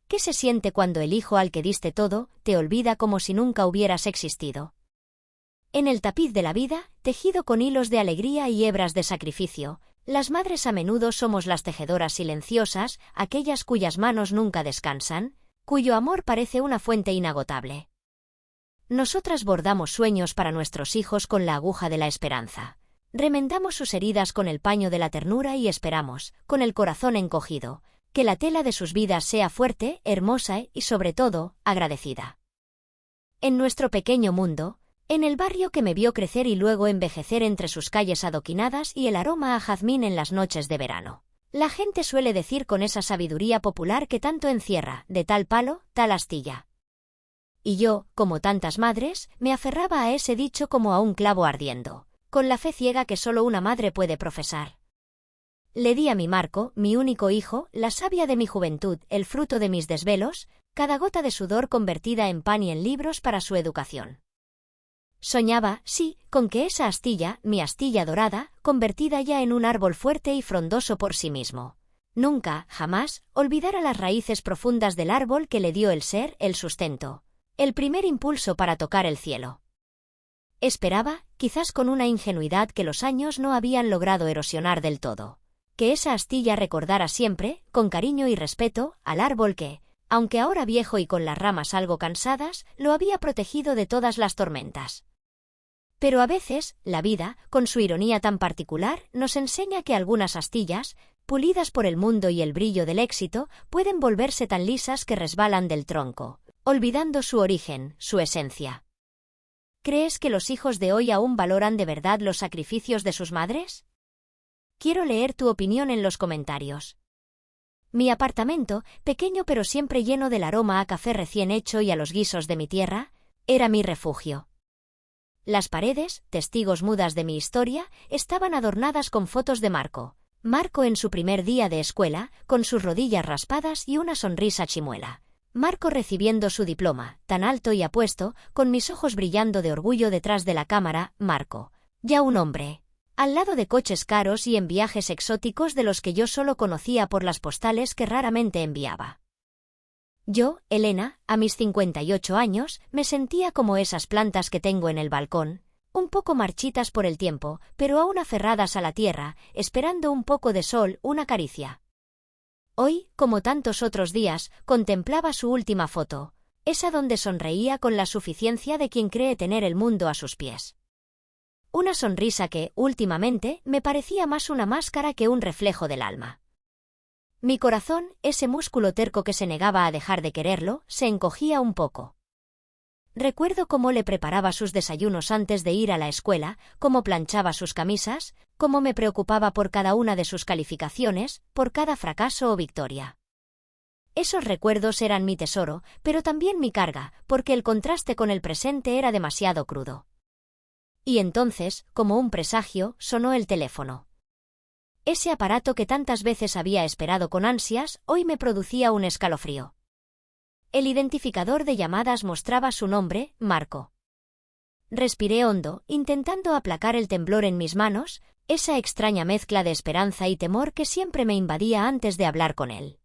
¿Qué se siente cuando el hijo al que diste todo te olvida como si nunca hubieras existido? En el tapiz de la vida, tejido con hilos de alegría y hebras de sacrificio, las madres a menudo somos las tejedoras silenciosas, aquellas cuyas manos nunca descansan, cuyo amor parece una fuente inagotable. Nosotras bordamos sueños para nuestros hijos con la aguja de la esperanza. Remendamos sus heridas con el paño de la ternura y esperamos, con el corazón encogido, que la tela de sus vidas sea fuerte, hermosa y, sobre todo, agradecida. En nuestro pequeño mundo, en el barrio que me vio crecer y luego envejecer entre sus calles adoquinadas y el aroma a jazmín en las noches de verano, la gente suele decir con esa sabiduría popular que tanto encierra, de tal palo, tal astilla. Y yo, como tantas madres, me aferraba a ese dicho como a un clavo ardiendo, con la fe ciega que solo una madre puede profesar. Le di a mi Marco, mi único hijo, la savia de mi juventud, el fruto de mis desvelos, cada gota de sudor convertida en pan y en libros para su educación. Soñaba, sí, con que esa astilla, mi astilla dorada, convertida ya en un árbol fuerte y frondoso por sí mismo, nunca, jamás, olvidara las raíces profundas del árbol que le dio el ser, el sustento, el primer impulso para tocar el cielo. Esperaba, quizás con una ingenuidad que los años no habían logrado erosionar del todo, que esa astilla recordara siempre, con cariño y respeto, al árbol que, aunque ahora viejo y con las ramas algo cansadas, lo había protegido de todas las tormentas. Pero a veces, la vida, con su ironía tan particular, nos enseña que algunas astillas, pulidas por el mundo y el brillo del éxito, pueden volverse tan lisas que resbalan del tronco, olvidando su origen, su esencia. ¿Crees que los hijos de hoy aún valoran de verdad los sacrificios de sus madres? Quiero leer tu opinión en los comentarios. Mi apartamento, pequeño pero siempre lleno del aroma a café recién hecho y a los guisos de mi tierra, era mi refugio. Las paredes, testigos mudas de mi historia, estaban adornadas con fotos de Marco. Marco en su primer día de escuela, con sus rodillas raspadas y una sonrisa chimuela. Marco recibiendo su diploma, tan alto y apuesto, con mis ojos brillando de orgullo detrás de la cámara. Marco, ya un hombre, al lado de coches caros y en viajes exóticos de los que yo solo conocía por las postales que raramente enviaba. Yo, Elena, a mis 58 años, me sentía como esas plantas que tengo en el balcón, un poco marchitas por el tiempo, pero aún aferradas a la tierra, esperando un poco de sol, una caricia. Hoy, como tantos otros días, contemplaba su última foto, esa donde sonreía con la suficiencia de quien cree tener el mundo a sus pies. Una sonrisa que, últimamente, me parecía más una máscara que un reflejo del alma. Mi corazón, ese músculo terco que se negaba a dejar de quererlo, se encogía un poco. Recuerdo cómo le preparaba sus desayunos antes de ir a la escuela, cómo planchaba sus camisas, cómo me preocupaba por cada una de sus calificaciones, por cada fracaso o victoria. Esos recuerdos eran mi tesoro, pero también mi carga, porque el contraste con el presente era demasiado crudo. Y entonces, como un presagio, sonó el teléfono. Ese aparato que tantas veces había esperado con ansias, hoy me producía un escalofrío. El identificador de llamadas mostraba su nombre, Marco. Respiré hondo, intentando aplacar el temblor en mis manos, esa extraña mezcla de esperanza y temor que siempre me invadía antes de hablar con él.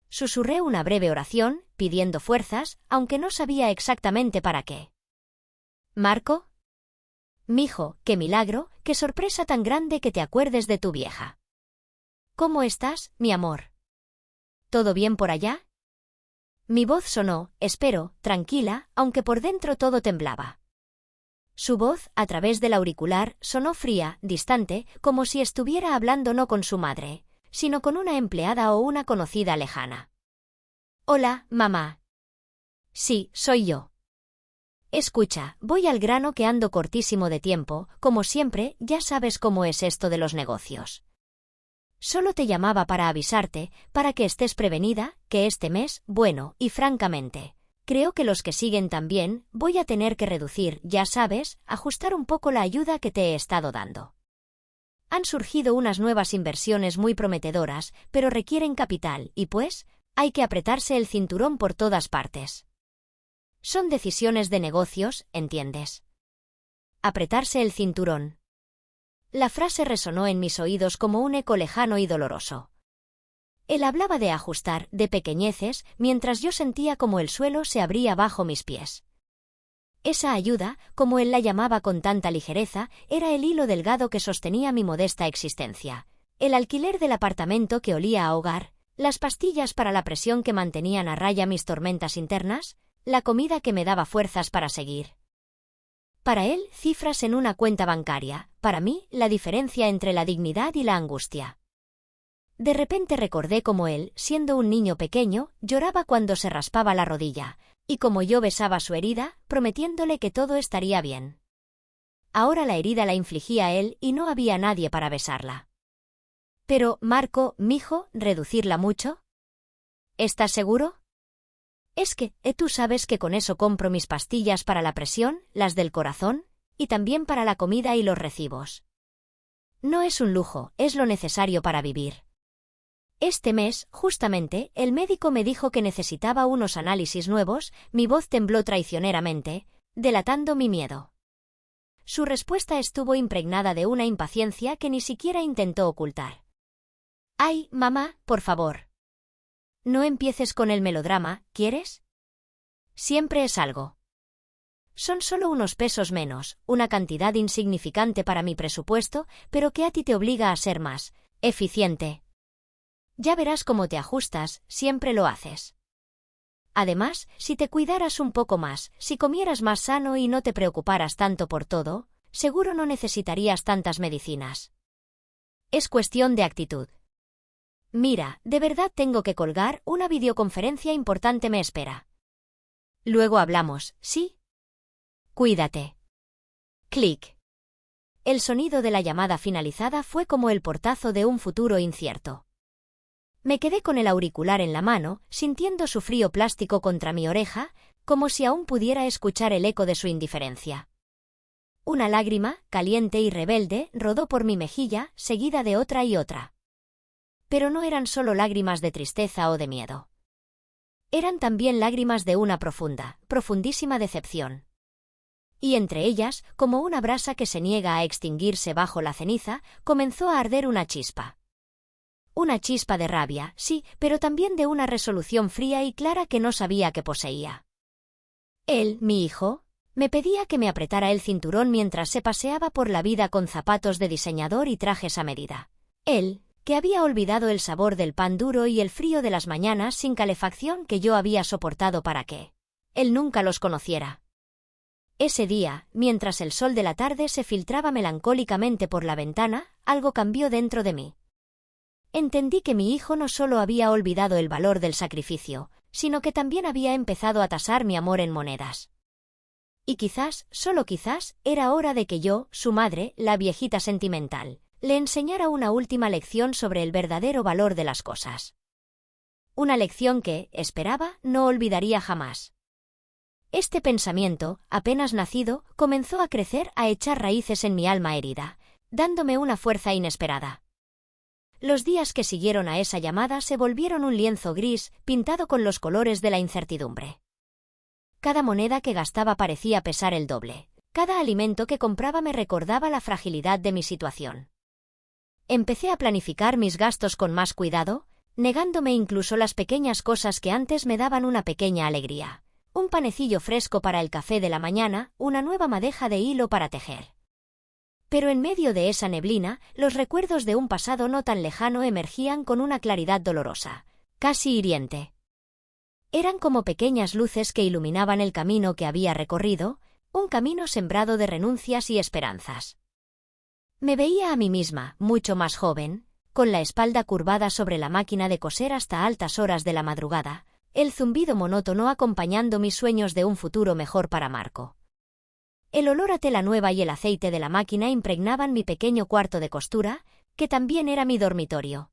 Susurré una breve oración, pidiendo fuerzas, aunque no sabía exactamente para qué. ¿Marco? Mijo, qué milagro, qué sorpresa tan grande que te acuerdes de tu vieja. ¿Cómo estás, mi amor? ¿Todo bien por allá? Mi voz sonó, espero, tranquila, aunque por dentro todo temblaba. Su voz, a través del auricular, sonó fría, distante, como si estuviera hablando no con su madre, sino con una empleada o una conocida lejana. Hola, mamá. Sí, soy yo. Escucha, voy al grano que ando cortísimo de tiempo, como siempre, ya sabes cómo es esto de los negocios. Solo te llamaba para avisarte, para que estés prevenida, que este mes, bueno, y francamente, creo que los que siguen también, voy a tener que reducir, ya sabes, ajustar un poco la ayuda que te he estado dando. Han surgido unas nuevas inversiones muy prometedoras, pero requieren capital, y pues, hay que apretarse el cinturón por todas partes. Son decisiones de negocios, ¿entiendes? Apretarse el cinturón. La frase resonó en mis oídos como un eco lejano y doloroso. Él hablaba de ajustar, de pequeñeces, mientras yo sentía como el suelo se abría bajo mis pies. Esa ayuda, como él la llamaba con tanta ligereza, era el hilo delgado que sostenía mi modesta existencia. El alquiler del apartamento que olía a hogar, las pastillas para la presión que mantenían a raya mis tormentas internas, la comida que me daba fuerzas para seguir. Para él, cifras en una cuenta bancaria; para mí, la diferencia entre la dignidad y la angustia. De repente recordé cómo él, siendo un niño pequeño, lloraba cuando se raspaba la rodilla, y cómo yo besaba su herida, prometiéndole que todo estaría bien. Ahora la herida la infligía él y no había nadie para besarla. Pero, Marco, mijo, ¿reducirla mucho? ¿Estás seguro? Es que, tú sabes que con eso compro mis pastillas para la presión, las del corazón, y también para la comida y los recibos. No es un lujo, es lo necesario para vivir. Este mes, justamente, el médico me dijo que necesitaba unos análisis nuevos. Mi voz tembló traicioneramente, delatando mi miedo. Su respuesta estuvo impregnada de una impaciencia que ni siquiera intentó ocultar. «Ay, mamá, por favor. No empieces con el melodrama, ¿quieres? Siempre es algo. Son solo unos pesos menos, una cantidad insignificante para mi presupuesto, pero que a ti te obliga a ser más eficiente. Ya verás cómo te ajustas, siempre lo haces. Además, si te cuidaras un poco más, si comieras más sano y no te preocuparas tanto por todo, seguro no necesitarías tantas medicinas. Es cuestión de actitud. Mira, de verdad tengo que colgar, una videoconferencia importante me espera. Luego hablamos, ¿sí? Cuídate». Clic. El sonido de la llamada finalizada fue como el portazo de un futuro incierto. Me quedé con el auricular en la mano, sintiendo su frío plástico contra mi oreja, como si aún pudiera escuchar el eco de su indiferencia. Una lágrima, caliente y rebelde, rodó por mi mejilla, seguida de otra y otra. Pero no eran solo lágrimas de tristeza o de miedo. Eran también lágrimas de una profunda, profundísima decepción. Y entre ellas, como una brasa que se niega a extinguirse bajo la ceniza, comenzó a arder una chispa. Una chispa de rabia, sí, pero también de una resolución fría y clara que no sabía que poseía. Él, mi hijo, me pedía que me apretara el cinturón mientras se paseaba por la vida con zapatos de diseñador y trajes a medida. Él, que había olvidado el sabor del pan duro y el frío de las mañanas sin calefacción que yo había soportado para que él nunca los conociera. Ese día, mientras el sol de la tarde se filtraba melancólicamente por la ventana, algo cambió dentro de mí. Entendí que mi hijo no solo había olvidado el valor del sacrificio, sino que también había empezado a tasar mi amor en monedas. Y quizás, solo quizás, era hora de que yo, su madre, la viejita sentimental, le enseñara una última lección sobre el verdadero valor de las cosas. Una lección que, esperaba, no olvidaría jamás. Este pensamiento, apenas nacido, comenzó a crecer, a echar raíces en mi alma herida, dándome una fuerza inesperada. Los días que siguieron a esa llamada se volvieron un lienzo gris, pintado con los colores de la incertidumbre. Cada moneda que gastaba parecía pesar el doble. Cada alimento que compraba me recordaba la fragilidad de mi situación. Empecé a planificar mis gastos con más cuidado, negándome incluso las pequeñas cosas que antes me daban una pequeña alegría. Un panecillo fresco para el café de la mañana, una nueva madeja de hilo para tejer. Pero en medio de esa neblina, los recuerdos de un pasado no tan lejano emergían con una claridad dolorosa, casi hiriente. Eran como pequeñas luces que iluminaban el camino que había recorrido, un camino sembrado de renuncias y esperanzas. Me veía a mí misma, mucho más joven, con la espalda curvada sobre la máquina de coser hasta altas horas de la madrugada, el zumbido monótono acompañando mis sueños de un futuro mejor para Marco. El olor a tela nueva y el aceite de la máquina impregnaban mi pequeño cuarto de costura, que también era mi dormitorio.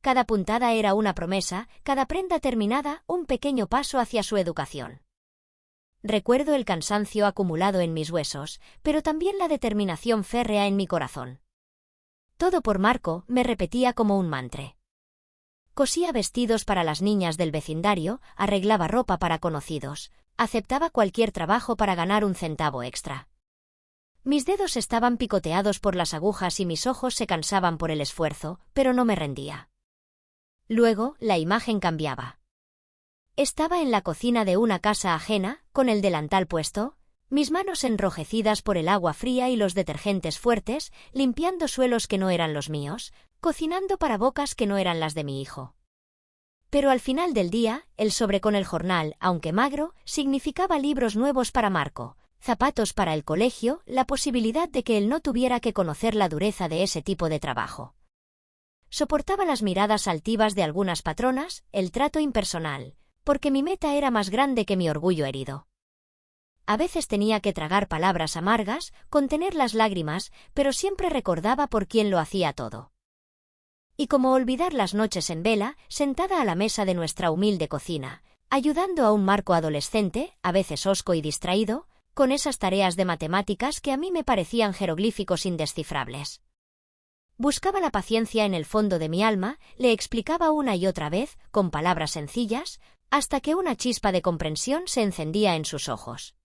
Cada puntada era una promesa, cada prenda terminada un pequeño paso hacia su educación. Recuerdo el cansancio acumulado en mis huesos, pero también la determinación férrea en mi corazón. Todo por Marco, me repetía como un mantra. Cosía vestidos para las niñas del vecindario, arreglaba ropa para conocidos, aceptaba cualquier trabajo para ganar un centavo extra. Mis dedos estaban picoteados por las agujas y mis ojos se cansaban por el esfuerzo, pero no me rendía. Luego, la imagen cambiaba. Estaba en la cocina de una casa ajena, con el delantal puesto, mis manos enrojecidas por el agua fría y los detergentes fuertes, limpiando suelos que no eran los míos, cocinando para bocas que no eran las de mi hijo. Pero al final del día, el sobre con el jornal, aunque magro, significaba libros nuevos para Marco, zapatos para el colegio, la posibilidad de que él no tuviera que conocer la dureza de ese tipo de trabajo. Soportaba las miradas altivas de algunas patronas, el trato impersonal, porque mi meta era más grande que mi orgullo herido. A veces tenía que tragar palabras amargas, contener las lágrimas, pero siempre recordaba por quién lo hacía todo. Y como olvidar las noches en vela, sentada a la mesa de nuestra humilde cocina, ayudando a un Marco adolescente, a veces hosco y distraído, con esas tareas de matemáticas que a mí me parecían jeroglíficos indescifrables. Buscaba la paciencia en el fondo de mi alma, le explicaba una y otra vez, con palabras sencillas, hasta que una chispa de comprensión se encendía en sus ojos.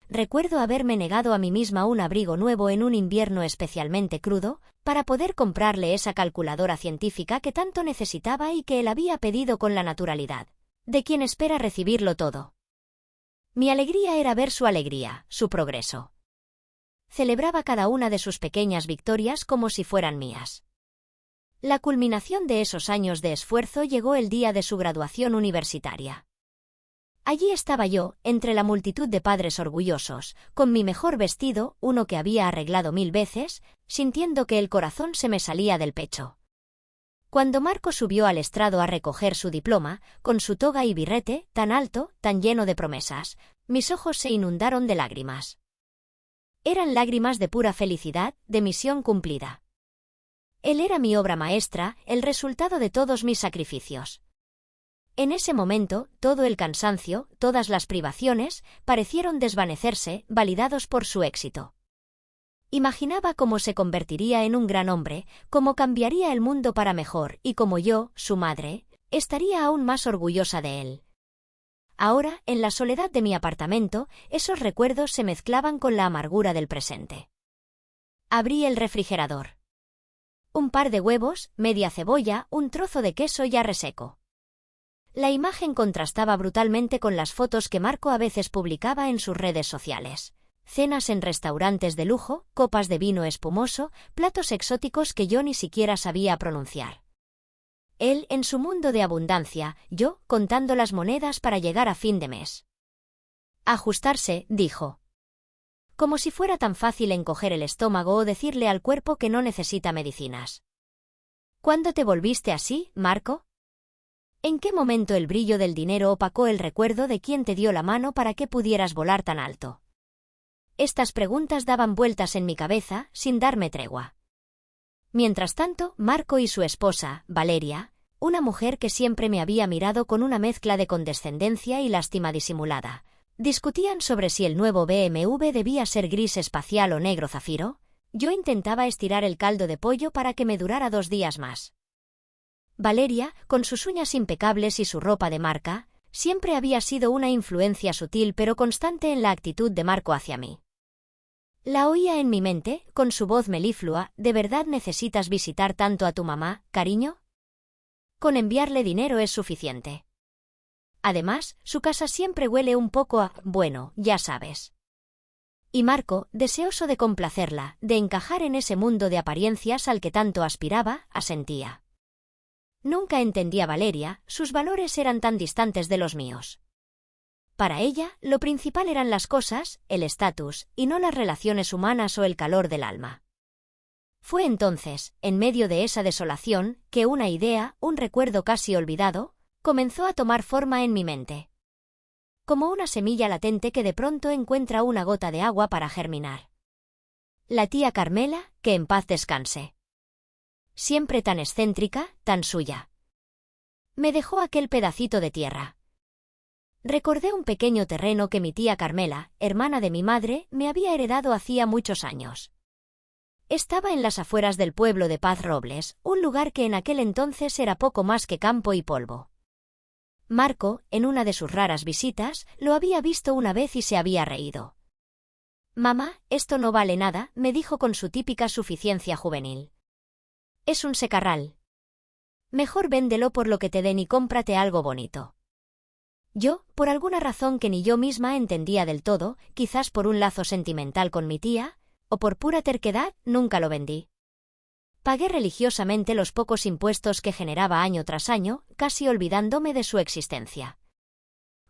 Recuerdo haberme negado a mí misma un abrigo nuevo en un invierno especialmente crudo, para poder comprarle esa calculadora científica que tanto necesitaba y que él había pedido con la naturalidad, de quien espera recibirlo todo. Mi alegría era ver su alegría, su progreso. Celebraba cada una de sus pequeñas victorias como si fueran mías. La culminación de esos años de esfuerzo llegó el día de su graduación universitaria. Allí estaba yo, entre la multitud de padres orgullosos, con mi mejor vestido, uno que había arreglado 1000 veces, sintiendo que el corazón se me salía del pecho. Cuando Marco subió al estrado a recoger su diploma, con su toga y birrete, tan alto, tan lleno de promesas, mis ojos se inundaron de lágrimas. Eran lágrimas de pura felicidad, de misión cumplida. Él era mi obra maestra, el resultado de todos mis sacrificios. En ese momento, todo el cansancio, todas las privaciones, parecieron desvanecerse, validados por su éxito. Imaginaba cómo se convertiría en un gran hombre, cómo cambiaría el mundo para mejor y cómo yo, su madre, estaría aún más orgullosa de él. Ahora, en la soledad de mi apartamento, esos recuerdos se mezclaban con la amargura del presente. Abrí el refrigerador. Un par de huevos, media cebolla, un trozo de queso ya reseco. La imagen contrastaba brutalmente con las fotos que Marco a veces publicaba en sus redes sociales. Cenas en restaurantes de lujo, copas de vino espumoso, platos exóticos que yo ni siquiera sabía pronunciar. Él en su mundo de abundancia, yo contando las monedas para llegar a fin de mes. Ajustarse, dijo. Como si fuera tan fácil encoger el estómago o decirle al cuerpo que no necesita medicinas. ¿Cuándo te volviste así, Marco? ¿En qué momento el brillo del dinero opacó el recuerdo de quién te dio la mano para que pudieras volar tan alto? Estas preguntas daban vueltas en mi cabeza, sin darme tregua. Mientras tanto, Marco y su esposa, Valeria, una mujer que siempre me había mirado con una mezcla de condescendencia y lástima disimulada, discutían sobre si el nuevo BMW debía ser gris espacial o negro zafiro. Yo intentaba estirar el caldo de pollo para que me durara 2 días más. Valeria, con sus uñas impecables y su ropa de marca, siempre había sido una influencia sutil pero constante en la actitud de Marco hacia mí. La oía en mi mente, con su voz meliflua: ¿de verdad necesitas visitar tanto a tu mamá, cariño? Con enviarle dinero es suficiente. Además, su casa siempre huele un poco a, bueno, ya sabes. Y Marco, deseoso de complacerla, de encajar en ese mundo de apariencias al que tanto aspiraba, asentía. Nunca entendía a Valeria, sus valores eran tan distantes de los míos. Para ella, lo principal eran las cosas, el estatus, y no las relaciones humanas o el calor del alma. Fue entonces, en medio de esa desolación, que una idea, un recuerdo casi olvidado, comenzó a tomar forma en mi mente. Como una semilla latente que de pronto encuentra una gota de agua para germinar. La tía Carmela, que en paz descanse. Siempre tan excéntrica, tan suya. Me dejó aquel pedacito de tierra. Recordé un pequeño terreno que mi tía Carmela, hermana de mi madre, me había heredado hacía muchos años. Estaba en las afueras del pueblo de Paz Robles, un lugar que en aquel entonces era poco más que campo y polvo. Marco, en una de sus raras visitas, lo había visto una vez y se había reído. «Mamá, esto no vale nada», me dijo con su típica suficiencia juvenil. «Es un secarral». Mejor véndelo por lo que te den y cómprate algo bonito. Yo, por alguna razón que ni yo misma entendía del todo, quizás por un lazo sentimental con mi tía, o por pura terquedad, nunca lo vendí. Pagué religiosamente los pocos impuestos que generaba año tras año, casi olvidándome de su existencia.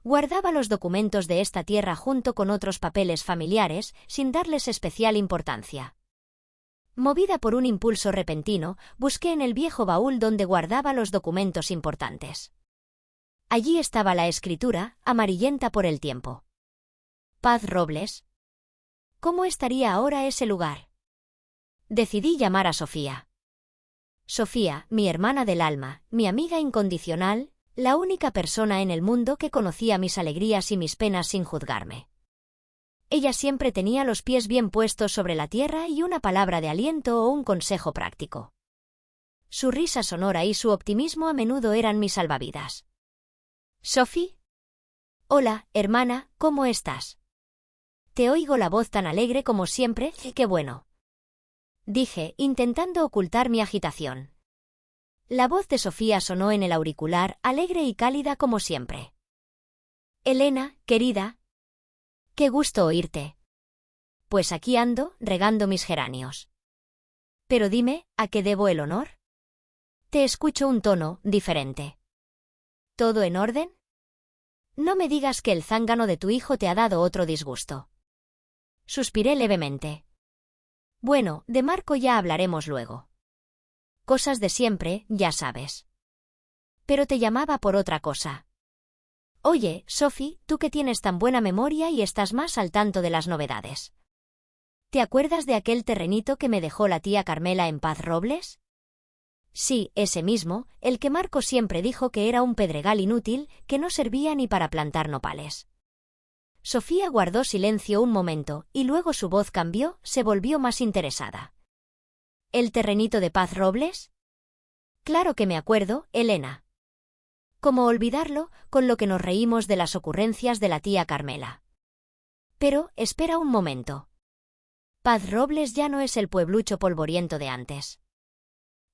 Guardaba los documentos de esta tierra junto con otros papeles familiares, sin darles especial importancia. Movida por un impulso repentino, busqué en el viejo baúl donde guardaba los documentos importantes. Allí estaba la escritura, amarillenta por el tiempo. Paz Robles. ¿Cómo estaría ahora ese lugar? Decidí llamar a Sofía. Sofía, mi hermana del alma, mi amiga incondicional, la única persona en el mundo que conocía mis alegrías y mis penas sin juzgarme. Ella siempre tenía los pies bien puestos sobre la tierra y una palabra de aliento o un consejo práctico. Su risa sonora y su optimismo a menudo eran mis salvavidas. «Sophie». «Hola, hermana, ¿cómo estás?» «Te oigo la voz tan alegre como siempre, qué bueno», dije, intentando ocultar mi agitación. La voz de Sofía sonó en el auricular, alegre y cálida como siempre. «Elena, querida. Qué gusto oírte. Pues aquí ando, regando mis geranios. Pero dime, ¿a qué debo el honor?» Te escucho un tono diferente. ¿Todo en orden? No me digas que el zángano de tu hijo te ha dado otro disgusto. Suspiré levemente. Bueno, de Marco ya hablaremos luego. Cosas de siempre, ya sabes. Pero te llamaba por otra cosa. Oye, Sophie, tú que tienes tan buena memoria y estás más al tanto de las novedades. ¿Te acuerdas de aquel terrenito que me dejó la tía Carmela en Paz Robles? Sí, ese mismo, el que Marco siempre dijo que era un pedregal inútil, que no servía ni para plantar nopales. Sofía guardó silencio un momento, y luego su voz cambió, se volvió más interesada. ¿El terrenito de Paz Robles? Claro que me acuerdo, Elena. ¿Cómo olvidarlo, con lo que nos reímos de las ocurrencias de la tía Carmela? Pero, espera un momento. Paz Robles ya no es el pueblucho polvoriento de antes.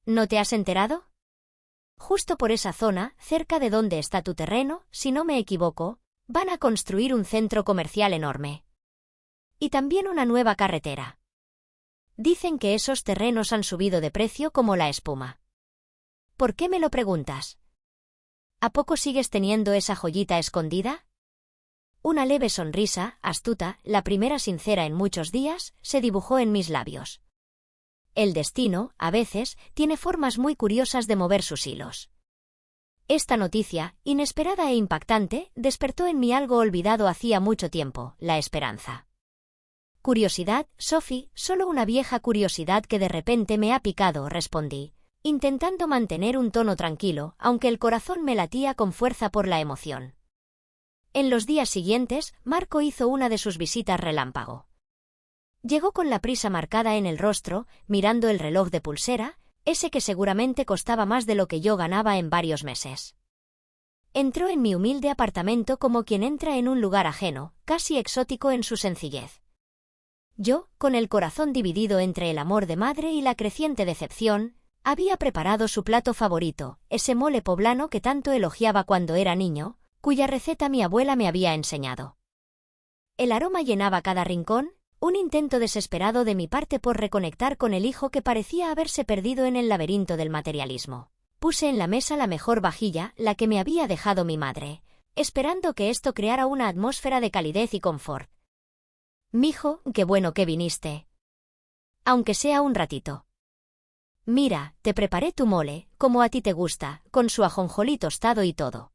¿No te has enterado? Justo por esa zona, cerca de donde está tu terreno, si no me equivoco, van a construir un centro comercial enorme. Y también una nueva carretera. Dicen que esos terrenos han subido de precio como la espuma. ¿Por qué me lo preguntas? ¿A poco sigues teniendo esa joyita escondida? Una leve sonrisa, astuta, la primera sincera en muchos días, se dibujó en mis labios. El destino, a veces, tiene formas muy curiosas de mover sus hilos. Esta noticia, inesperada e impactante, despertó en mí algo olvidado hacía mucho tiempo, la esperanza. Curiosidad, Sophie, solo una vieja curiosidad que de repente me ha picado, respondí, intentando mantener un tono tranquilo, aunque el corazón me latía con fuerza por la emoción. En los días siguientes, Marco hizo una de sus visitas relámpago. Llegó con la prisa marcada en el rostro, mirando el reloj de pulsera, ese que seguramente costaba más de lo que yo ganaba en varios meses. Entró en mi humilde apartamento como quien entra en un lugar ajeno, casi exótico en su sencillez. Yo, con el corazón dividido entre el amor de madre y la creciente decepción, había preparado su plato favorito, ese mole poblano que tanto elogiaba cuando era niño, cuya receta mi abuela me había enseñado. El aroma llenaba cada rincón, un intento desesperado de mi parte por reconectar con el hijo que parecía haberse perdido en el laberinto del materialismo. Puse en la mesa la mejor vajilla, la que me había dejado mi madre, esperando que esto creara una atmósfera de calidez y confort. «Mijo, qué bueno que viniste. Aunque sea un ratito. Mira, te preparé tu mole, como a ti te gusta, con su ajonjolí tostado y todo.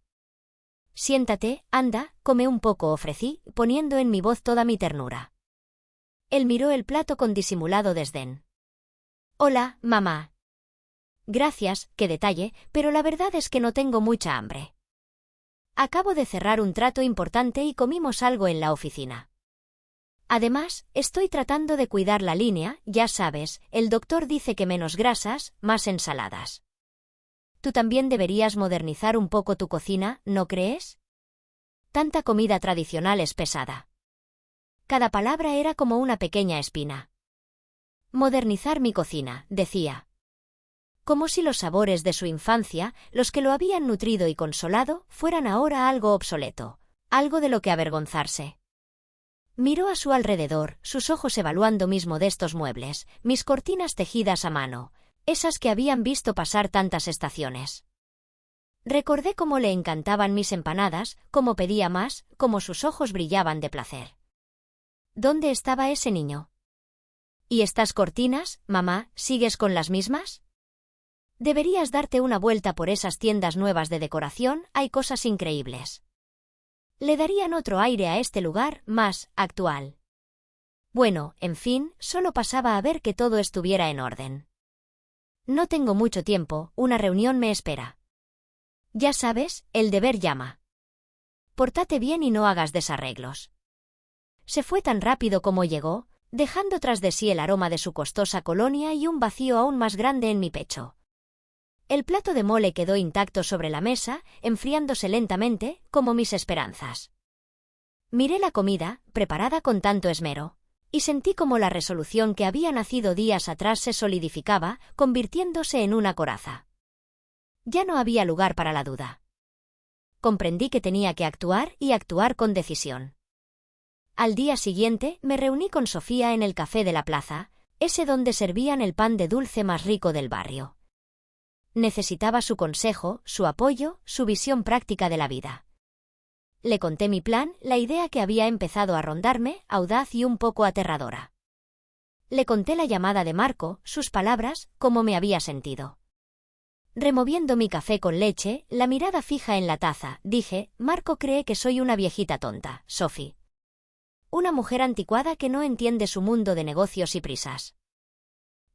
Siéntate, anda, come un poco», ofrecí, poniendo en mi voz toda mi ternura. Él miró el plato con disimulado desdén. «Hola, mamá». «Gracias, qué detalle, pero la verdad es que no tengo mucha hambre. Acabo de cerrar un trato importante y comimos algo en la oficina. Además, estoy tratando de cuidar la línea, ya sabes, el doctor dice que menos grasas, más ensaladas. Tú también deberías modernizar un poco tu cocina, ¿no crees? Tanta comida tradicional es pesada». Cada palabra era como una pequeña espina. «Modernizar mi cocina», decía. como si los sabores de su infancia, los que lo habían nutrido y consolado, fueran ahora algo obsoleto, algo de lo que avergonzarse. Miró a su alrededor, sus ojos evaluando mis modestos muebles, mis cortinas tejidas a mano, esas que habían visto pasar tantas estaciones. Recordé cómo le encantaban mis empanadas, cómo pedía más, cómo sus ojos brillaban de placer. ¿Dónde estaba ese niño? ¿Y estas cortinas, mamá, sigues con las mismas? Deberías darte una vuelta por esas tiendas nuevas de decoración, hay cosas increíbles. Le darían otro aire a este lugar, más actual. Bueno, en fin, solo pasaba a ver que todo estuviera en orden. No tengo mucho tiempo, una reunión me espera. Ya sabes, el deber llama. Pórtate bien y no hagas desarreglos. Se fue tan rápido como llegó, dejando tras de sí el aroma de su costosa colonia y un vacío aún más grande en mi pecho. El plato de mole quedó intacto sobre la mesa, enfriándose lentamente, como mis esperanzas. Miré la comida, preparada con tanto esmero, y sentí como la resolución que había nacido días atrás se solidificaba, convirtiéndose en una coraza. Ya no había lugar para la duda. Comprendí que tenía que actuar y actuar con decisión. Al día siguiente me reuní con Sofía en el café de la plaza, ese donde servían el pan de dulce más rico del barrio. Necesitaba su consejo, su apoyo, su visión práctica de la vida. Le conté mi plan, la idea que había empezado a rondarme, audaz y un poco aterradora. Le conté la llamada de Marco, sus palabras, cómo me había sentido. Removiendo mi café con leche, la mirada fija en la taza, dije, Marco cree que soy una viejita tonta, Sophie. Una mujer anticuada que no entiende su mundo de negocios y prisas.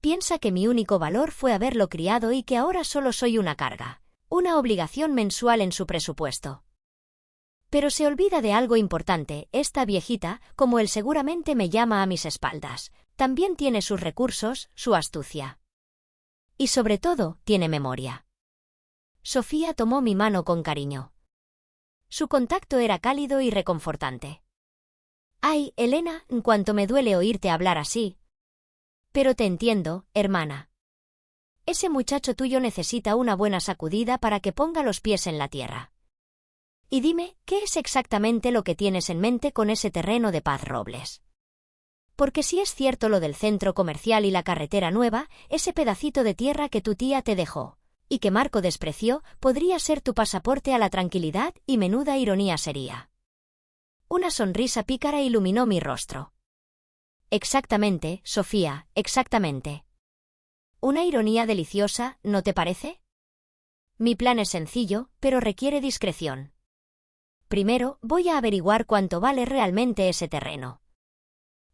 Piensa que mi único valor fue haberlo criado y que ahora solo soy una carga, una obligación mensual en su presupuesto. Pero se olvida de algo importante, esta viejita, como él seguramente me llama a mis espaldas, también tiene sus recursos, su astucia. Y sobre todo, tiene memoria. Sofía tomó mi mano con cariño. Su contacto era cálido y reconfortante. Ay, Elena, cuánto me duele oírte hablar así. Pero te entiendo, hermana. Ese muchacho tuyo necesita una buena sacudida para que ponga los pies en la tierra. Y dime, ¿qué es exactamente lo que tienes en mente con ese terreno de Paz Robles? Porque si es cierto lo del centro comercial y la carretera nueva, ese pedacito de tierra que tu tía te dejó, y que Marco despreció, podría ser tu pasaporte a la tranquilidad, y menuda ironía sería. Una sonrisa pícara iluminó mi rostro. Exactamente, Sofía, exactamente. Una ironía deliciosa, ¿no te parece? Mi plan es sencillo, pero requiere discreción. Primero, voy a averiguar cuánto vale realmente ese terreno.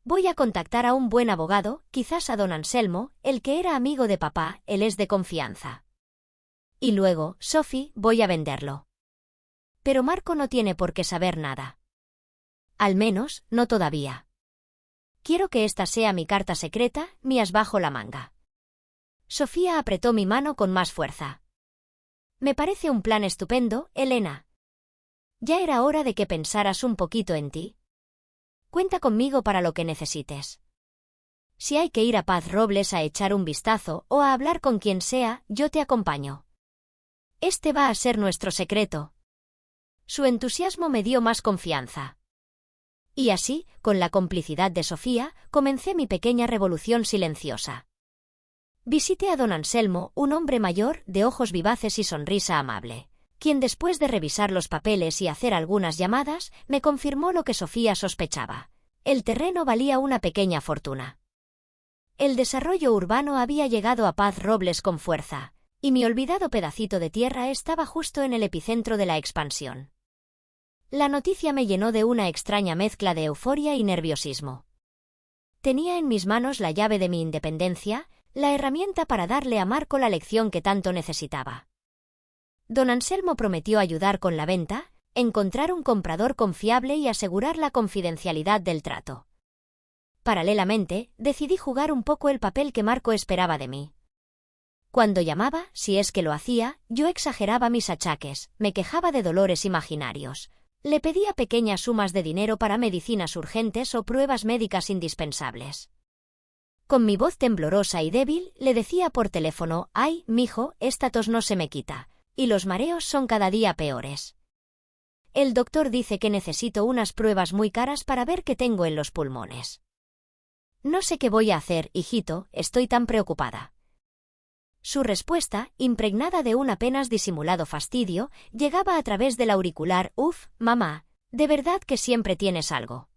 Voy a contactar a un buen abogado, quizás a don Anselmo, el que era amigo de papá, él es de confianza. Y luego, Sophie, voy a venderlo. Pero Marco no tiene por qué saber nada. Al menos, no todavía. Quiero que esta sea mi carta secreta, mi as bajo la manga. Sofía apretó mi mano con más fuerza. Me parece un plan estupendo, Elena. Ya era hora de que pensaras un poquito en ti. Cuenta conmigo para lo que necesites. Si hay que ir a Paz Robles a echar un vistazo o a hablar con quien sea, yo te acompaño. Este va a ser nuestro secreto. Su entusiasmo me dio más confianza. Y así, con la complicidad de Sofía, comencé mi pequeña revolución silenciosa. Visité a don Anselmo, un hombre mayor, de ojos vivaces y sonrisa amable, quien después de revisar los papeles y hacer algunas llamadas, me confirmó lo que Sofía sospechaba. El terreno valía una pequeña fortuna. El desarrollo urbano había llegado a Paz Robles con fuerza, y mi olvidado pedacito de tierra estaba justo en el epicentro de la expansión. La noticia me llenó de una extraña mezcla de euforia y nerviosismo. Tenía en mis manos la llave de mi independencia, la herramienta para darle a Marco la lección que tanto necesitaba. Don Anselmo prometió ayudar con la venta, encontrar un comprador confiable y asegurar la confidencialidad del trato. Paralelamente, decidí jugar un poco el papel que Marco esperaba de mí. Cuando llamaba, si es que lo hacía, yo exageraba mis achaques, me quejaba de dolores imaginarios. Le pedía pequeñas sumas de dinero para medicinas urgentes o pruebas médicas indispensables. Con mi voz temblorosa y débil, le decía por teléfono: «Ay, mijo, esta tos no se me quita, y los mareos son cada día peores. El doctor dice que necesito unas pruebas muy caras para ver qué tengo en los pulmones. No sé qué voy a hacer, hijito, estoy tan preocupada». Su respuesta, impregnada de un apenas disimulado fastidio, llegaba a través del auricular: «Uf, mamá, de verdad que siempre tienes algo.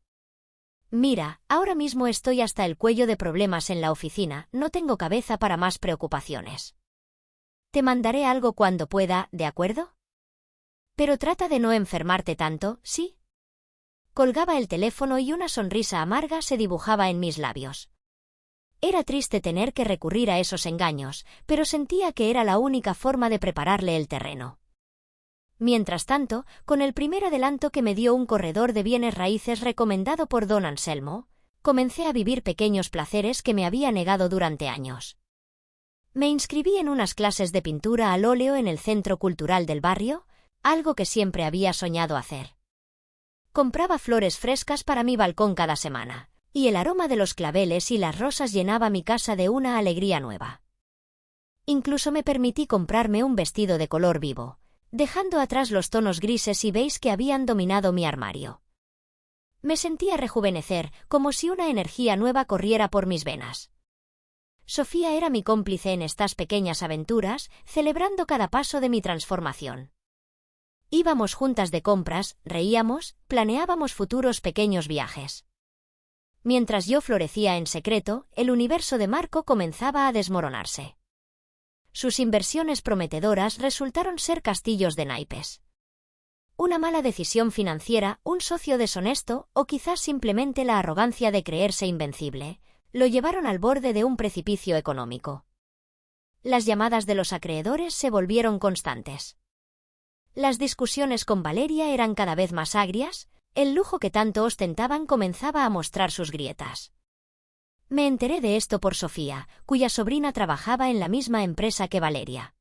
Mira, ahora mismo estoy hasta el cuello de problemas en la oficina, no tengo cabeza para más preocupaciones. Te mandaré algo cuando pueda, ¿de acuerdo? Pero trata de no enfermarte tanto, ¿sí?». Colgaba el teléfono y una sonrisa amarga se dibujaba en mis labios. Era triste tener que recurrir a esos engaños, pero sentía que era la única forma de prepararle el terreno. Mientras tanto, con el primer adelanto que me dio un corredor de bienes raíces recomendado por don Anselmo, comencé a vivir pequeños placeres que me había negado durante años. Me inscribí en unas clases de pintura al óleo en el centro cultural del barrio, algo que siempre había soñado hacer. Compraba flores frescas para mi balcón cada semana, y el aroma de los claveles y las rosas llenaba mi casa de una alegría nueva. Incluso me permití comprarme un vestido de color vivo, dejando atrás los tonos grises y beige que habían dominado mi armario. Me sentía rejuvenecer, como si una energía nueva corriera por mis venas. Sofía era mi cómplice en estas pequeñas aventuras, celebrando cada paso de mi transformación. Íbamos juntas de compras, reíamos, planeábamos futuros pequeños viajes. Mientras yo florecía en secreto, el universo de Marco comenzaba a desmoronarse. Sus inversiones prometedoras resultaron ser castillos de naipes. Una mala decisión financiera, un socio deshonesto o quizás simplemente la arrogancia de creerse invencible, lo llevaron al borde de un precipicio económico. Las llamadas de los acreedores se volvieron constantes. Las discusiones con Valeria eran cada vez más agrias, el lujo que tanto ostentaban comenzaba a mostrar sus grietas. Me enteré de esto por Sofía, cuya sobrina trabajaba en la misma empresa que Valeria.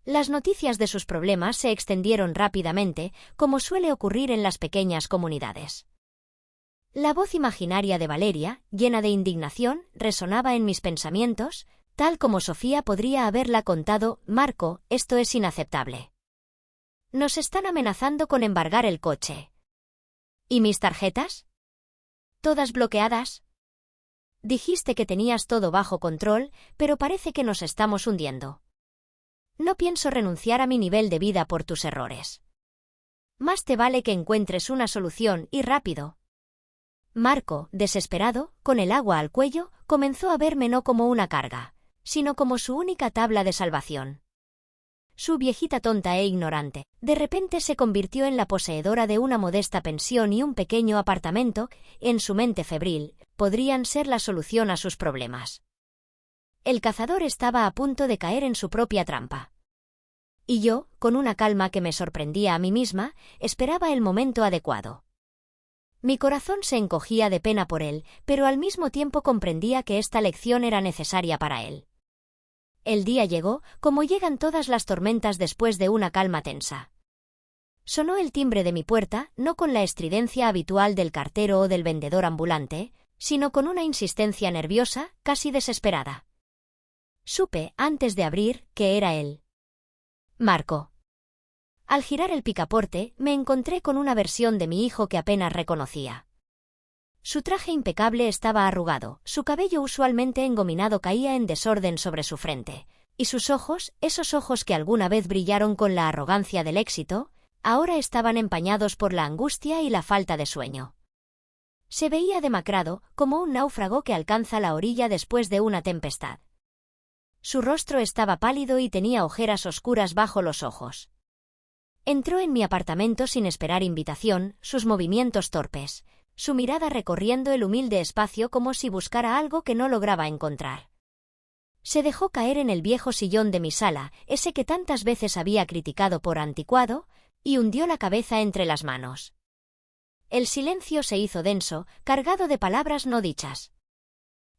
Las noticias de sus problemas se extendieron rápidamente, como suele ocurrir en las pequeñas comunidades. La voz imaginaria de Valeria, llena de indignación, resonaba en mis pensamientos, tal como Sofía podría haberla contado: «Marco, esto es inaceptable. Nos están amenazando con embargar el coche. ¿Y mis tarjetas? ¿Todas bloqueadas? Dijiste que tenías todo bajo control, pero parece que nos estamos hundiendo. No pienso renunciar a mi nivel de vida por tus errores. Más te vale que encuentres una solución, y rápido». Marco, desesperado, con el agua al cuello, comenzó a verme no como una carga, sino como su única tabla de salvación. Su viejita tonta e ignorante, de repente se convirtió en la poseedora de una modesta pensión y un pequeño apartamento, en su mente febril, podrían ser la solución a sus problemas. El cazador estaba a punto de caer en su propia trampa. Y yo, con una calma que me sorprendía a mí misma, esperaba el momento adecuado. Mi corazón se encogía de pena por él, pero al mismo tiempo comprendía que esta lección era necesaria para él. El día llegó, como llegan todas las tormentas después de una calma tensa. Sonó el timbre de mi puerta, no con la estridencia habitual del cartero o del vendedor ambulante, sino con una insistencia nerviosa, casi desesperada. Supe, antes de abrir, que era él. Marco. Al girar el picaporte, me encontré con una versión de mi hijo que apenas reconocía. Su traje impecable estaba arrugado, su cabello usualmente engominado caía en desorden sobre su frente, y sus ojos, esos ojos que alguna vez brillaron con la arrogancia del éxito, ahora estaban empañados por la angustia y la falta de sueño. Se veía demacrado, como un náufrago que alcanza la orilla después de una tempestad. Su rostro estaba pálido y tenía ojeras oscuras bajo los ojos. Entró en mi apartamento sin esperar invitación, sus movimientos torpes, su mirada recorriendo el humilde espacio como si buscara algo que no lograba encontrar. Se dejó caer en el viejo sillón de mi sala, ese que tantas veces había criticado por anticuado, y hundió la cabeza entre las manos. El silencio se hizo denso, cargado de palabras no dichas.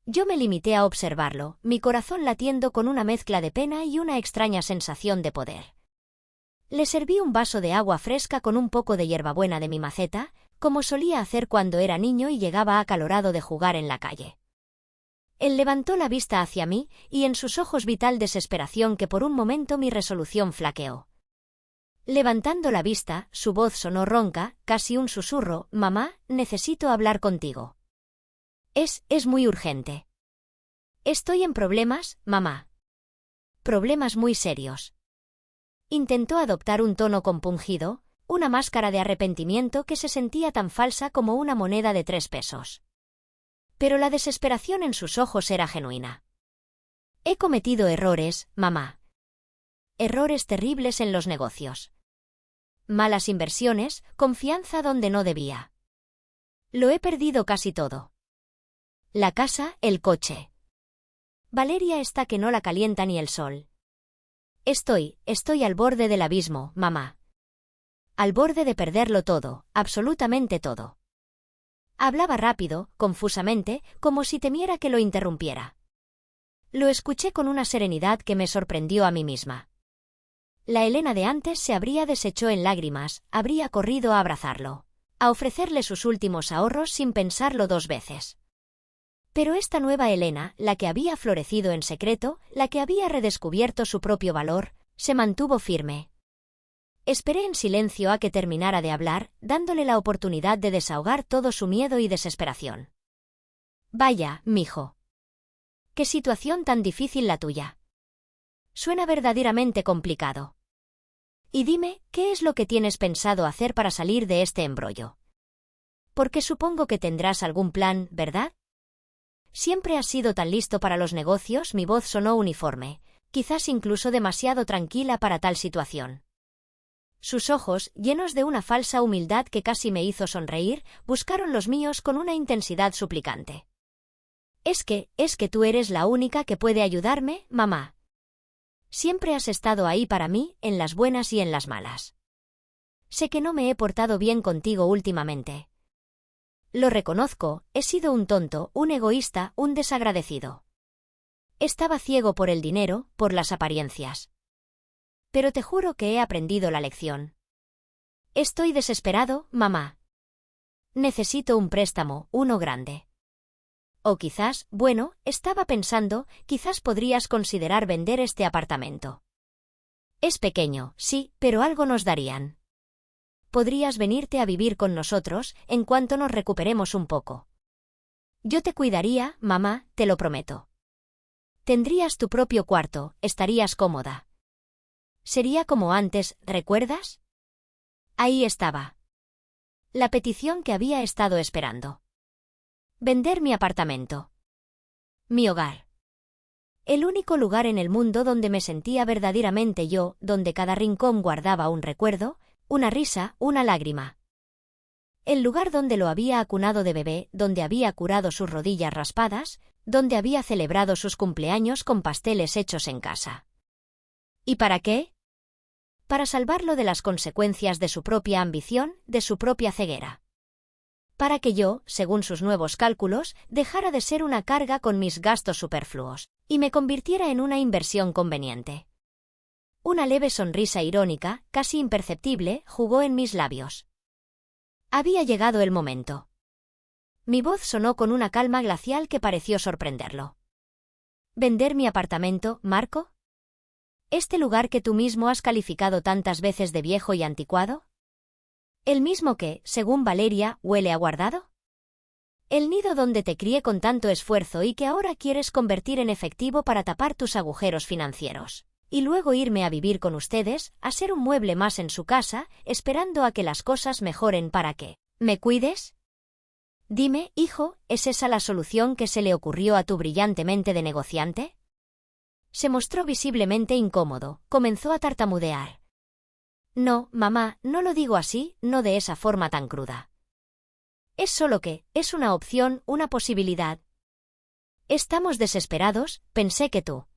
Yo me limité a observarlo, mi corazón latiendo con una mezcla de pena y una extraña sensación de poder. Le serví un vaso de agua fresca con un poco de hierbabuena de mi maceta, como solía hacer cuando era niño y llegaba acalorado de jugar en la calle. Él levantó la vista hacia mí, y en sus ojos vi tal desesperación que por un momento mi resolución flaqueó. Levantando la vista, su voz sonó ronca, casi un susurro: «Mamá, necesito hablar contigo. Es muy urgente. Estoy en problemas, mamá. Problemas muy serios». Intentó adoptar un tono compungido, una máscara de arrepentimiento que se sentía tan falsa como una moneda de 3 pesos. Pero la desesperación en sus ojos era genuina. «He cometido errores, mamá. Errores terribles en los negocios. Malas inversiones, confianza donde no debía. Lo he perdido casi todo. La casa, el coche. Valeria está que no la calienta ni el sol. Estoy al borde del abismo, mamá. Al borde de perderlo todo, absolutamente todo». Hablaba rápido, confusamente, como si temiera que lo interrumpiera. Lo escuché con una serenidad que me sorprendió a mí misma. La Elena de antes se habría deshecho en lágrimas, habría corrido a abrazarlo, a ofrecerle sus últimos ahorros sin pensarlo 2 veces. Pero esta nueva Elena, la que había florecido en secreto, la que había redescubierto su propio valor, se mantuvo firme. Esperé en silencio a que terminara de hablar, dándole la oportunidad de desahogar todo su miedo y desesperación. «Vaya, mijo. Qué situación tan difícil la tuya. Suena verdaderamente complicado. Y dime, ¿qué es lo que tienes pensado hacer para salir de este embrollo? Porque supongo que tendrás algún plan, ¿verdad? Siempre has sido tan listo para los negocios». Mi voz sonó uniforme, quizás incluso demasiado tranquila para tal situación. Sus ojos, llenos de una falsa humildad que casi me hizo sonreír, buscaron los míos con una intensidad suplicante. Es que tú eres la única que puede ayudarme, mamá. Siempre has estado ahí para mí, en las buenas y en las malas. Sé que no me he portado bien contigo últimamente. Lo reconozco, he sido un tonto, un egoísta, un desagradecido. Estaba ciego por el dinero, por las apariencias. Pero te juro que he aprendido la lección. Estoy desesperado, mamá. Necesito un préstamo, uno grande. O quizás, bueno, estaba pensando, quizás podrías considerar vender este apartamento. Es pequeño, sí, pero algo nos darían. Podrías venirte a vivir con nosotros en cuanto nos recuperemos un poco. Yo te cuidaría, mamá, te lo prometo. Tendrías tu propio cuarto, estarías cómoda. Sería como antes, ¿recuerdas? Ahí estaba. La petición que había estado esperando. Vender mi apartamento. Mi hogar. El único lugar en el mundo donde me sentía verdaderamente yo, donde cada rincón guardaba un recuerdo, una risa, una lágrima. El lugar donde lo había acunado de bebé, donde había curado sus rodillas raspadas, donde había celebrado sus cumpleaños con pasteles hechos en casa. ¿Y para qué? Para salvarlo de las consecuencias de su propia ambición, de su propia ceguera. Para que yo, según sus nuevos cálculos, dejara de ser una carga con mis gastos superfluos, y me convirtiera en una inversión conveniente. Una leve sonrisa irónica, casi imperceptible, jugó en mis labios. Había llegado el momento. Mi voz sonó con una calma glacial que pareció sorprenderlo. ¿Vender mi apartamento, Marco? ¿Este lugar que tú mismo has calificado tantas veces de viejo y anticuado? ¿El mismo que, según Valeria, huele a guardado? ¿El nido donde te crié con tanto esfuerzo y que ahora quieres convertir en efectivo para tapar tus agujeros financieros? Y luego irme a vivir con ustedes, a ser un mueble más en su casa, esperando a que las cosas mejoren para que ¿me cuides? Dime, hijo, ¿es esa la solución que se le ocurrió a tu brillante mente de negociante? Se mostró visiblemente incómodo, comenzó a tartamudear. No, mamá, no lo digo así, no de esa forma tan cruda. Es solo que, es una opción, una posibilidad. Estamos desesperados, pensé que tú.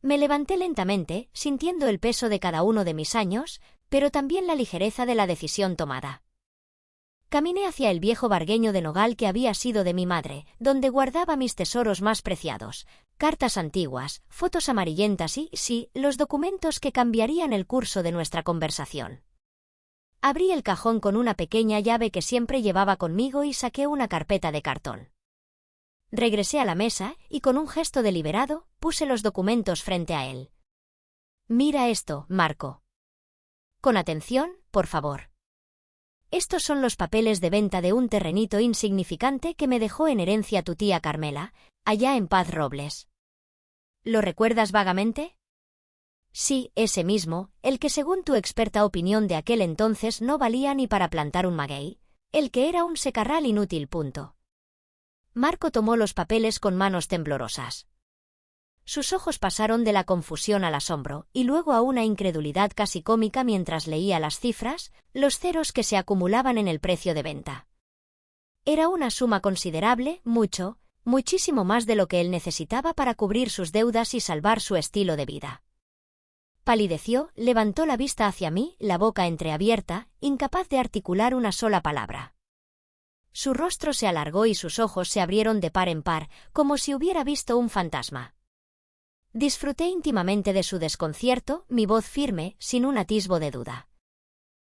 Me levanté lentamente, sintiendo el peso de cada uno de mis años, pero también la ligereza de la decisión tomada. Caminé hacia el viejo vargueño de nogal que había sido de mi madre, donde guardaba mis tesoros más preciados, cartas antiguas, fotos amarillentas y, sí, los documentos que cambiarían el curso de nuestra conversación. Abrí el cajón con una pequeña llave que siempre llevaba conmigo y saqué una carpeta de cartón. Regresé a la mesa y con un gesto deliberado puse los documentos frente a él. Mira esto, Marco. Con atención, por favor. Estos son los papeles de venta de un terrenito insignificante que me dejó en herencia tu tía Carmela, allá en Paz Robles. ¿Lo recuerdas vagamente? Sí, ese mismo, el que según tu experta opinión de aquel entonces no valía ni para plantar un maguey, el que era un secarral inútil. Marco tomó los papeles con manos temblorosas. Sus ojos pasaron de la confusión al asombro y luego a una incredulidad casi cómica mientras leía las cifras, los ceros que se acumulaban en el precio de venta. Era una suma considerable, muchísimo más de lo que él necesitaba para cubrir sus deudas y salvar su estilo de vida. Palideció, levantó la vista hacia mí, la boca entreabierta, incapaz de articular una sola palabra. Su rostro se alargó y sus ojos se abrieron de par en par, como si hubiera visto un fantasma. Disfruté íntimamente de su desconcierto, mi voz firme, sin un atisbo de duda.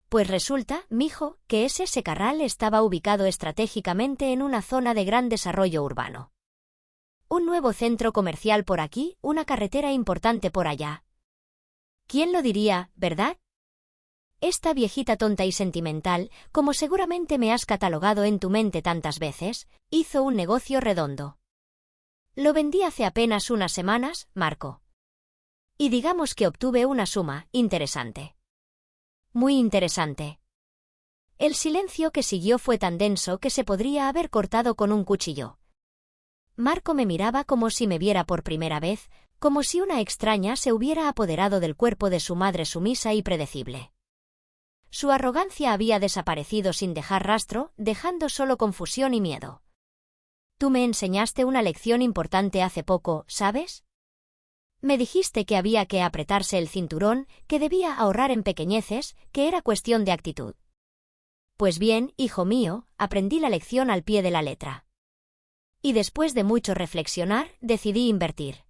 Pues resulta, mijo, que ese secarral estaba ubicado estratégicamente en una zona de gran desarrollo urbano. Un nuevo centro comercial por aquí, una carretera importante por allá. ¿Quién lo diría, verdad? Esta viejita tonta y sentimental, como seguramente me has catalogado en tu mente tantas veces, hizo un negocio redondo. Lo vendí hace apenas unas semanas, Marco. Y digamos que obtuve una suma interesante. Muy interesante. El silencio que siguió fue tan denso que se podría haber cortado con un cuchillo. Marco me miraba como si me viera por primera vez, como si una extraña se hubiera apoderado del cuerpo de su madre sumisa y predecible. Su arrogancia había desaparecido sin dejar rastro, dejando solo confusión y miedo. Tú me enseñaste una lección importante hace poco, ¿sabes? Me dijiste que había que apretarse el cinturón, que debía ahorrar en pequeñeces, que era cuestión de actitud. Pues bien, hijo mío, aprendí la lección al pie de la letra. Y después de mucho reflexionar, decidí invertir.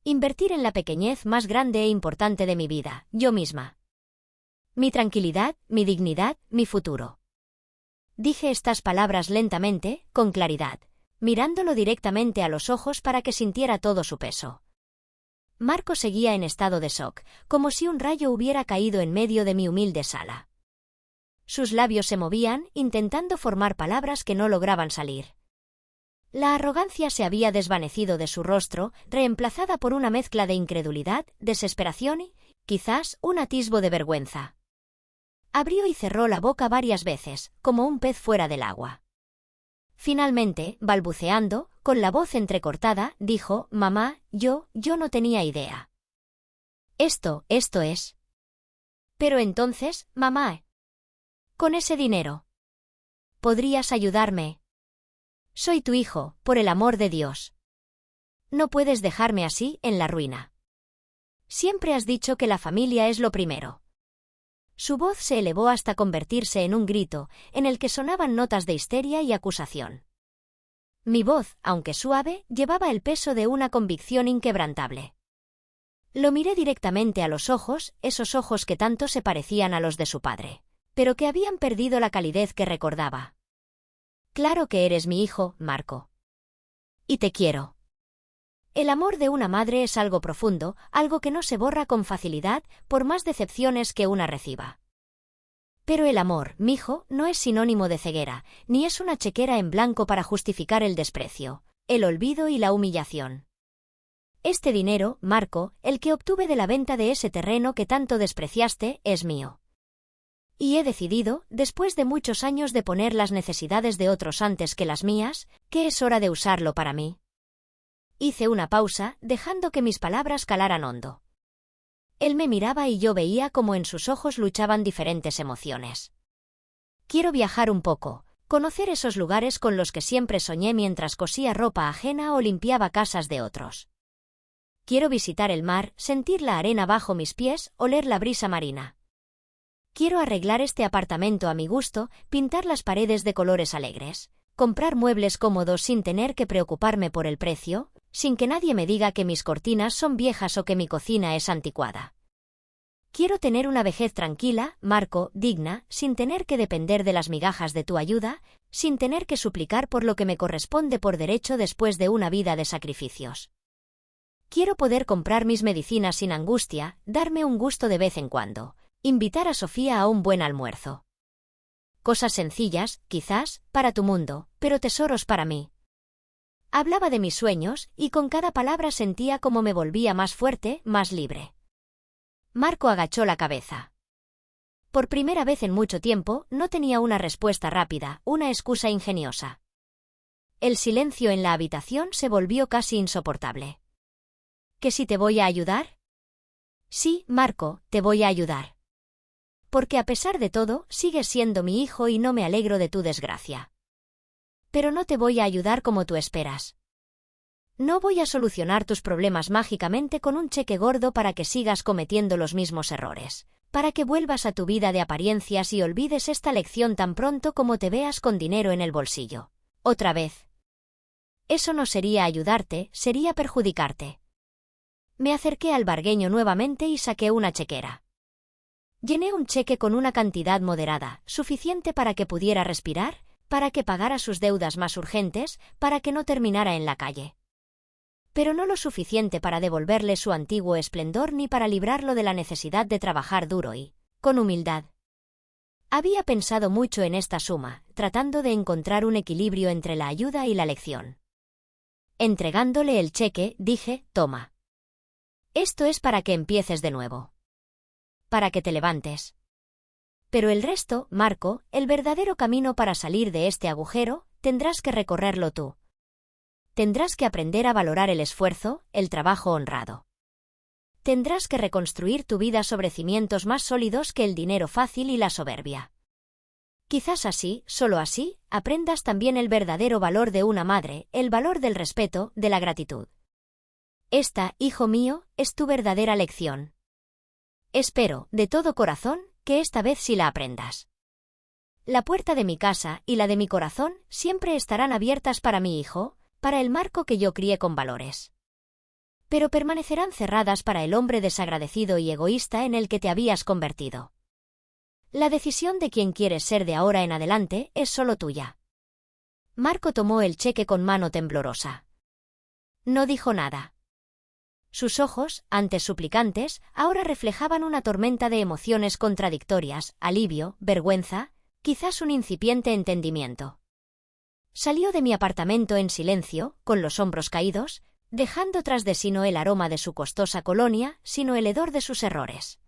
Invertir en la pequeñez más grande e importante de mi vida, yo misma. Mi tranquilidad, mi dignidad, mi futuro. Dije estas palabras lentamente, con claridad, mirándolo directamente a los ojos para que sintiera todo su peso. Marco seguía en estado de shock, como si un rayo hubiera caído en medio de mi humilde sala. Sus labios se movían, intentando formar palabras que no lograban salir. La arrogancia se había desvanecido de su rostro, reemplazada por una mezcla de incredulidad, desesperación y, quizás, un atisbo de vergüenza. Abrió y cerró la boca varias veces, como un pez fuera del agua. Finalmente, balbuceando, con la voz entrecortada, dijo, «Mamá, yo no tenía idea». Esto es. Pero entonces, mamá, con ese dinero, ¿podrías ayudarme? Soy tu hijo, por el amor de Dios. No puedes dejarme así, en la ruina. Siempre has dicho que la familia es lo primero. Su voz se elevó hasta convertirse en un grito, en el que sonaban notas de histeria y acusación. Mi voz, aunque suave, llevaba el peso de una convicción inquebrantable. Lo miré directamente a los ojos, esos ojos que tanto se parecían a los de su padre, pero que habían perdido la calidez que recordaba. Claro que eres mi hijo, Marco. Y te quiero. El amor de una madre es algo profundo, algo que no se borra con facilidad, por más decepciones que una reciba. Pero el amor, mijo, no es sinónimo de ceguera, ni es una chequera en blanco para justificar el desprecio, el olvido y la humillación. Este dinero, Marco, el que obtuve de la venta de ese terreno que tanto despreciaste, es mío. Y he decidido, después de muchos años de poner las necesidades de otros antes que las mías, que es hora de usarlo para mí. Hice una pausa, dejando que mis palabras calaran hondo. Él me miraba y yo veía cómo en sus ojos luchaban diferentes emociones. Quiero viajar un poco, conocer esos lugares con los que siempre soñé mientras cosía ropa ajena o limpiaba casas de otros. Quiero visitar el mar, sentir la arena bajo mis pies, oler la brisa marina. Quiero arreglar este apartamento a mi gusto, pintar las paredes de colores alegres, comprar muebles cómodos sin tener que preocuparme por el precio, sin que nadie me diga que mis cortinas son viejas o que mi cocina es anticuada. Quiero tener una vejez tranquila, Marco, digna, sin tener que depender de las migajas de tu ayuda, sin tener que suplicar por lo que me corresponde por derecho después de una vida de sacrificios. Quiero poder comprar mis medicinas sin angustia, darme un gusto de vez en cuando, invitar a Sofía a un buen almuerzo. Cosas sencillas, quizás, para tu mundo, pero tesoros para mí. Hablaba de mis sueños, y con cada palabra sentía como me volvía más fuerte, más libre. Marco agachó la cabeza. Por primera vez en mucho tiempo, no tenía una respuesta rápida, una excusa ingeniosa. El silencio en la habitación se volvió casi insoportable. ¿Que si te voy a ayudar? Sí, Marco, te voy a ayudar. Porque a pesar de todo, sigues siendo mi hijo y no me alegro de tu desgracia. Pero no te voy a ayudar como tú esperas. No voy a solucionar tus problemas mágicamente con un cheque gordo para que sigas cometiendo los mismos errores, para que vuelvas a tu vida de apariencias y olvides esta lección tan pronto como te veas con dinero en el bolsillo. Otra vez. Eso no sería ayudarte, sería perjudicarte. Me acerqué al bargueño nuevamente y saqué una chequera. Llené un cheque con una cantidad moderada, suficiente para que pudiera respirar, para que pagara sus deudas más urgentes, para que no terminara en la calle. Pero no lo suficiente para devolverle su antiguo esplendor ni para librarlo de la necesidad de trabajar duro y, con humildad. Había pensado mucho en esta suma, tratando de encontrar un equilibrio entre la ayuda y la lección. Entregándole el cheque, dije, toma. Esto es para que empieces de nuevo. Para que te levantes. Pero el resto, Marco, el verdadero camino para salir de este agujero, tendrás que recorrerlo tú. Tendrás que aprender a valorar el esfuerzo, el trabajo honrado. Tendrás que reconstruir tu vida sobre cimientos más sólidos que el dinero fácil y la soberbia. Quizás así, solo así, aprendas también el verdadero valor de una madre, el valor del respeto, de la gratitud. Esta, hijo mío, es tu verdadera lección. Espero, de todo corazón, que esta vez sí la aprendas. La puerta de mi casa y la de mi corazón siempre estarán abiertas para mi hijo, para el Marco que yo crié con valores. Pero permanecerán cerradas para el hombre desagradecido y egoísta en el que te habías convertido. La decisión de quién quieres ser de ahora en adelante es solo tuya. Marco tomó el cheque con mano temblorosa. No dijo nada. Sus ojos, antes suplicantes, ahora reflejaban una tormenta de emociones contradictorias, alivio, vergüenza, quizás un incipiente entendimiento. Salió de mi apartamento en silencio, con los hombros caídos, dejando tras de sí no el aroma de su costosa colonia, sino el hedor de sus errores.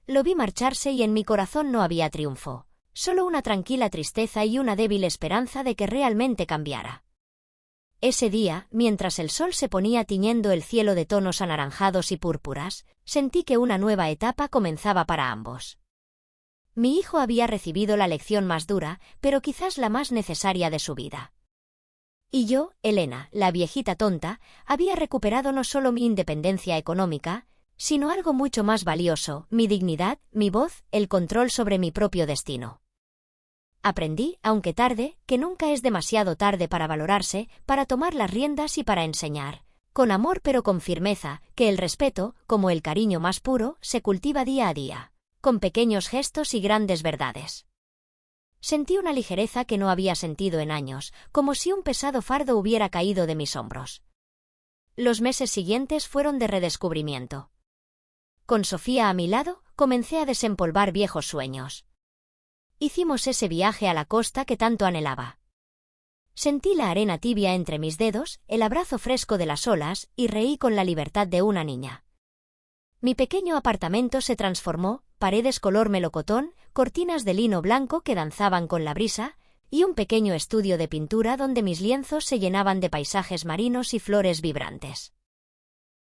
Lo vi marcharse y en mi corazón no había triunfo, solo una tranquila tristeza y una débil esperanza de que realmente cambiara. Ese día, mientras el sol se ponía tiñendo el cielo de tonos anaranjados y púrpuras, sentí que una nueva etapa comenzaba para ambos. Mi hijo había recibido la lección más dura, pero quizás la más necesaria de su vida. Y yo, Elena, la viejita tonta, había recuperado no solo mi independencia económica, sino algo mucho más valioso, mi dignidad, mi voz, el control sobre mi propio destino. Aprendí, aunque tarde, que nunca es demasiado tarde para valorarse, para tomar las riendas y para enseñar, con amor pero con firmeza, que el respeto, como el cariño más puro, se cultiva día a día, con pequeños gestos y grandes verdades. Sentí una ligereza que no había sentido en años, como si un pesado fardo hubiera caído de mis hombros. Los meses siguientes fueron de redescubrimiento. Con Sofía a mi lado, comencé a desempolvar viejos sueños. Hicimos ese viaje a la costa que tanto anhelaba. Sentí la arena tibia entre mis dedos, el abrazo fresco de las olas, y reí con la libertad de una niña. Mi pequeño apartamento se transformó, paredes color melocotón, cortinas de lino blanco que danzaban con la brisa, y un pequeño estudio de pintura donde mis lienzos se llenaban de paisajes marinos y flores vibrantes.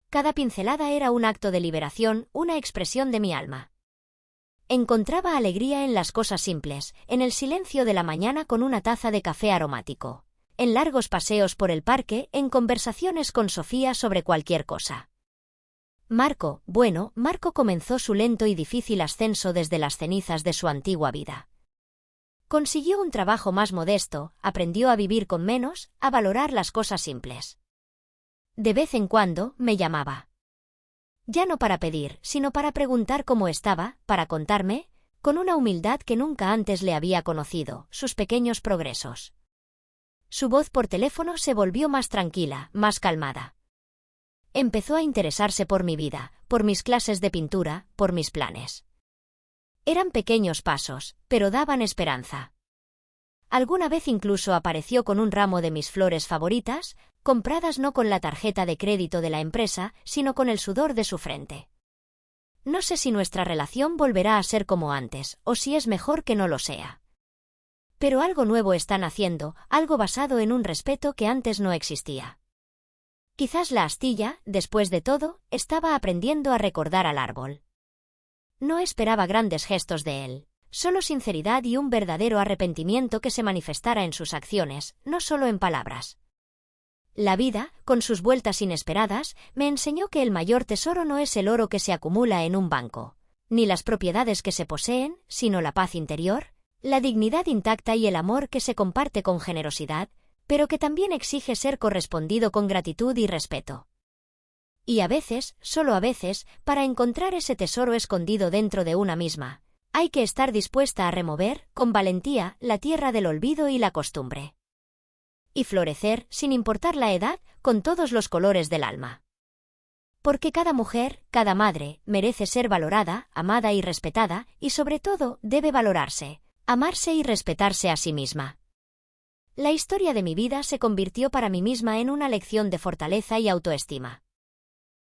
Cada pincelada era un acto de liberación, una expresión de mi alma. Encontraba alegría en las cosas simples, en el silencio de la mañana con una taza de café aromático, en largos paseos por el parque, en conversaciones con Sofía sobre cualquier cosa. Marco comenzó su lento y difícil ascenso desde las cenizas de su antigua vida. Consiguió un trabajo más modesto, aprendió a vivir con menos, a valorar las cosas simples. De vez en cuando, me llamaba. Ya no para pedir, sino para preguntar cómo estaba, para contarme, con una humildad que nunca antes le había conocido, sus pequeños progresos. Su voz por teléfono se volvió más tranquila, más calmada. Empezó a interesarse por mi vida, por mis clases de pintura, por mis planes. Eran pequeños pasos, pero daban esperanza. Alguna vez incluso apareció con un ramo de mis flores favoritas, compradas no con la tarjeta de crédito de la empresa, sino con el sudor de su frente. No sé si nuestra relación volverá a ser como antes, o si es mejor que no lo sea. Pero algo nuevo están haciendo, algo basado en un respeto que antes no existía. Quizás la astilla, después de todo, estaba aprendiendo a recordar al árbol. No esperaba grandes gestos de él, solo sinceridad y un verdadero arrepentimiento que se manifestara en sus acciones, no solo en palabras. La vida, con sus vueltas inesperadas, me enseñó que el mayor tesoro no es el oro que se acumula en un banco, ni las propiedades que se poseen, sino la paz interior, la dignidad intacta y el amor que se comparte con generosidad, pero que también exige ser correspondido con gratitud y respeto. Y a veces, solo a veces, para encontrar ese tesoro escondido dentro de una misma, hay que estar dispuesta a remover, con valentía, la tierra del olvido y la costumbre. Y florecer, sin importar la edad, con todos los colores del alma. Porque cada mujer, cada madre, merece ser valorada, amada y respetada, y sobre todo, debe valorarse, amarse y respetarse a sí misma. La historia de mi vida se convirtió para mí misma en una lección de fortaleza y autoestima.